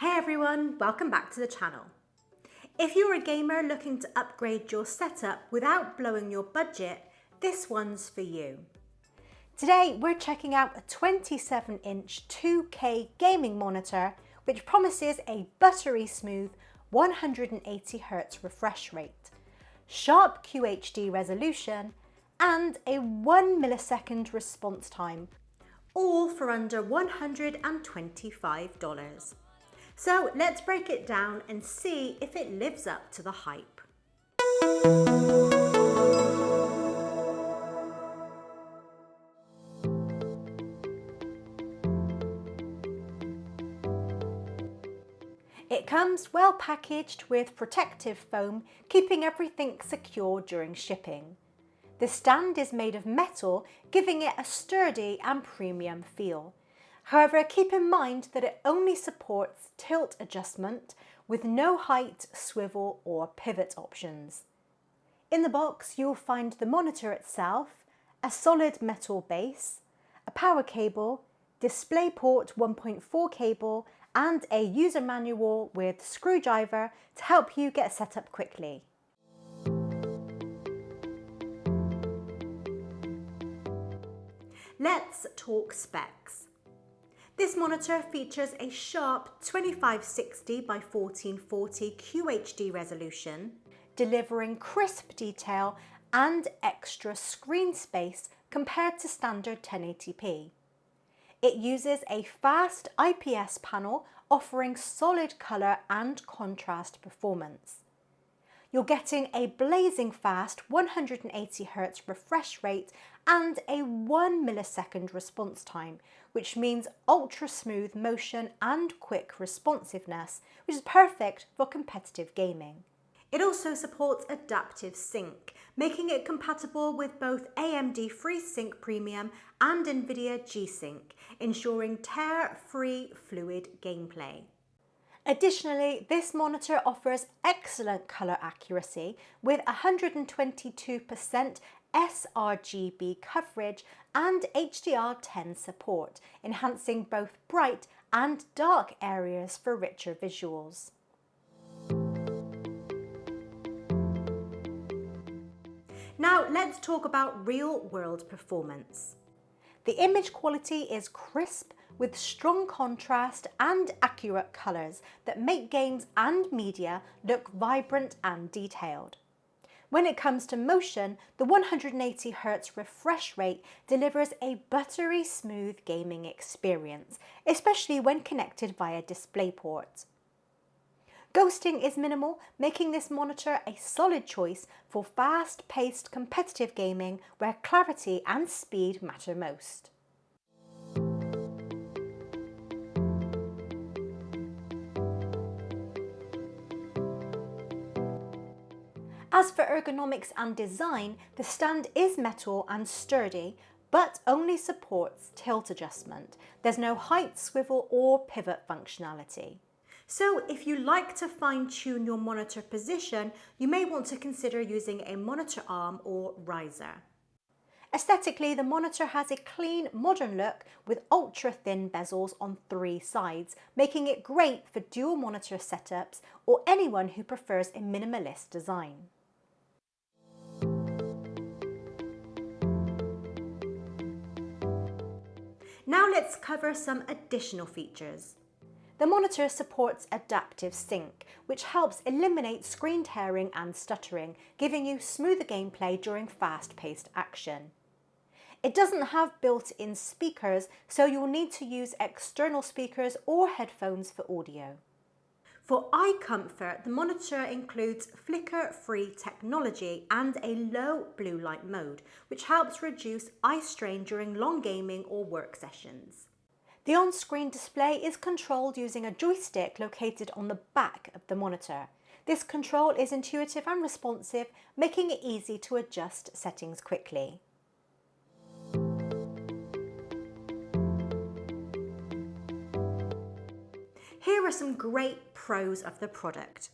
Hey everyone, welcome back to the channel. If you're a gamer looking to upgrade your setup without blowing your budget, this one's for you. Today we're checking out a 27-inch 2K gaming monitor which promises a buttery smooth 180Hz refresh rate, sharp QHD resolution and a 1 millisecond response time, all for under $125. So let's break it down and see if it lives up to the hype. It comes well packaged with protective foam, keeping everything secure during shipping. The stand is made of metal, giving it a sturdy and premium feel. However, keep in mind that it only supports tilt adjustment with no height, swivel or pivot options. In the box, you'll find the monitor itself, a solid metal base, a power cable, DisplayPort 1.4 cable and a user manual with screwdriver to help you get set up quickly. Let's talk specs. This monitor features a sharp 2560 by 1440 QHD resolution, delivering crisp detail and extra screen space compared to standard 1080p. It uses a fast IPS panel offering solid colour and contrast performance. You're getting a blazing fast 180Hz refresh rate and a 1 millisecond response time, which means ultra smooth motion and quick responsiveness, which is perfect for competitive gaming. It also supports adaptive sync, making it compatible with both AMD FreeSync Premium and NVIDIA G-Sync, ensuring tear-free fluid gameplay. Additionally, this monitor offers excellent colour accuracy with 122% sRGB coverage and HDR10 support, enhancing both bright and dark areas for richer visuals. Now let's talk about real-world performance. The image quality is crisp with strong contrast and accurate colours that make games and media look vibrant and detailed. When it comes to motion, the 180Hz refresh rate delivers a buttery smooth gaming experience, especially when connected via DisplayPort. Ghosting is minimal, making this monitor a solid choice for fast-paced competitive gaming where clarity and speed matter most. As for ergonomics and design, the stand is metal and sturdy, but only supports tilt adjustment. There's no height, swivel or pivot functionality. So if you like to fine-tune your monitor position, you may want to consider using a monitor arm or riser. Aesthetically, the monitor has a clean, modern look with ultra-thin bezels on 3 sides, making it great for dual monitor setups or anyone who prefers a minimalist design. Now let's cover some additional features. The monitor supports adaptive sync, which helps eliminate screen tearing and stuttering, giving you smoother gameplay during fast-paced action. It doesn't have built-in speakers, so you'll need to use external speakers or headphones for audio. For eye comfort, the monitor includes flicker-free technology and a low blue light mode, which helps reduce eye strain during long gaming or work sessions. The on-screen display is controlled using a joystick located on the back of the monitor. This control is intuitive and responsive, making it easy to adjust settings quickly. Here are some great pros of the product.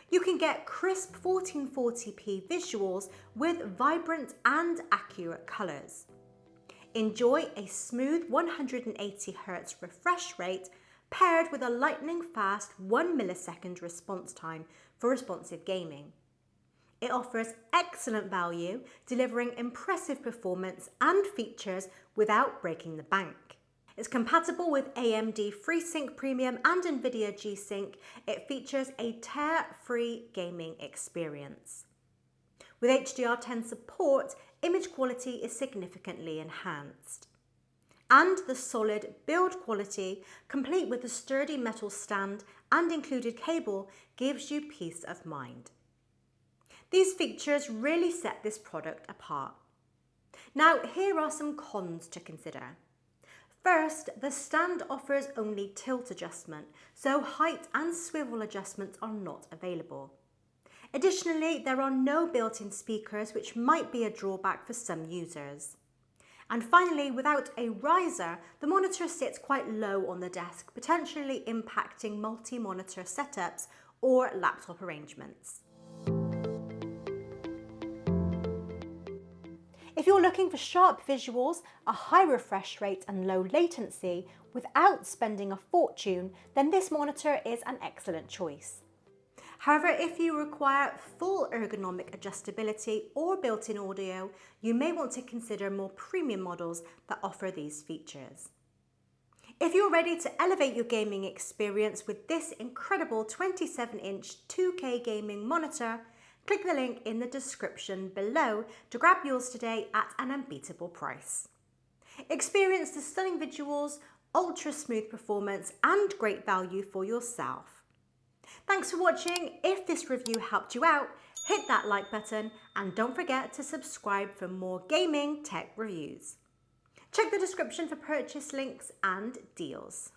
You can get crisp 1440p visuals with vibrant and accurate colours. Enjoy a smooth 180Hz refresh rate, paired with a lightning-fast 1 millisecond response time for responsive gaming. It offers excellent value, delivering impressive performance and features without breaking the bank. It's compatible with AMD FreeSync Premium and NVIDIA G-Sync. It features a tear-free gaming experience. With HDR10 support, image quality is significantly enhanced. And the solid build quality, complete with a sturdy metal stand and included cable, gives you peace of mind. These features really set this product apart. Now, here are some cons to consider. First, the stand offers only tilt adjustment, so height and swivel adjustments are not available. Additionally, there are no built-in speakers, which might be a drawback for some users. And finally, without a riser, the monitor sits quite low on the desk, potentially impacting multi-monitor setups or laptop arrangements. If you're looking for sharp visuals, a high refresh rate and low latency without spending a fortune, then this monitor is an excellent choice. However, if you require full ergonomic adjustability or built-in audio, you may want to consider more premium models that offer these features. If you're ready to elevate your gaming experience with this incredible 27-inch 2K gaming monitor, click the link in the description below to grab yours today at an unbeatable price. Experience the stunning visuals, ultra-smooth performance, and great value for yourself. Thanks for watching. If this review helped you out, hit that like button and don't forget to subscribe for more gaming tech reviews. Check the description for purchase links and deals.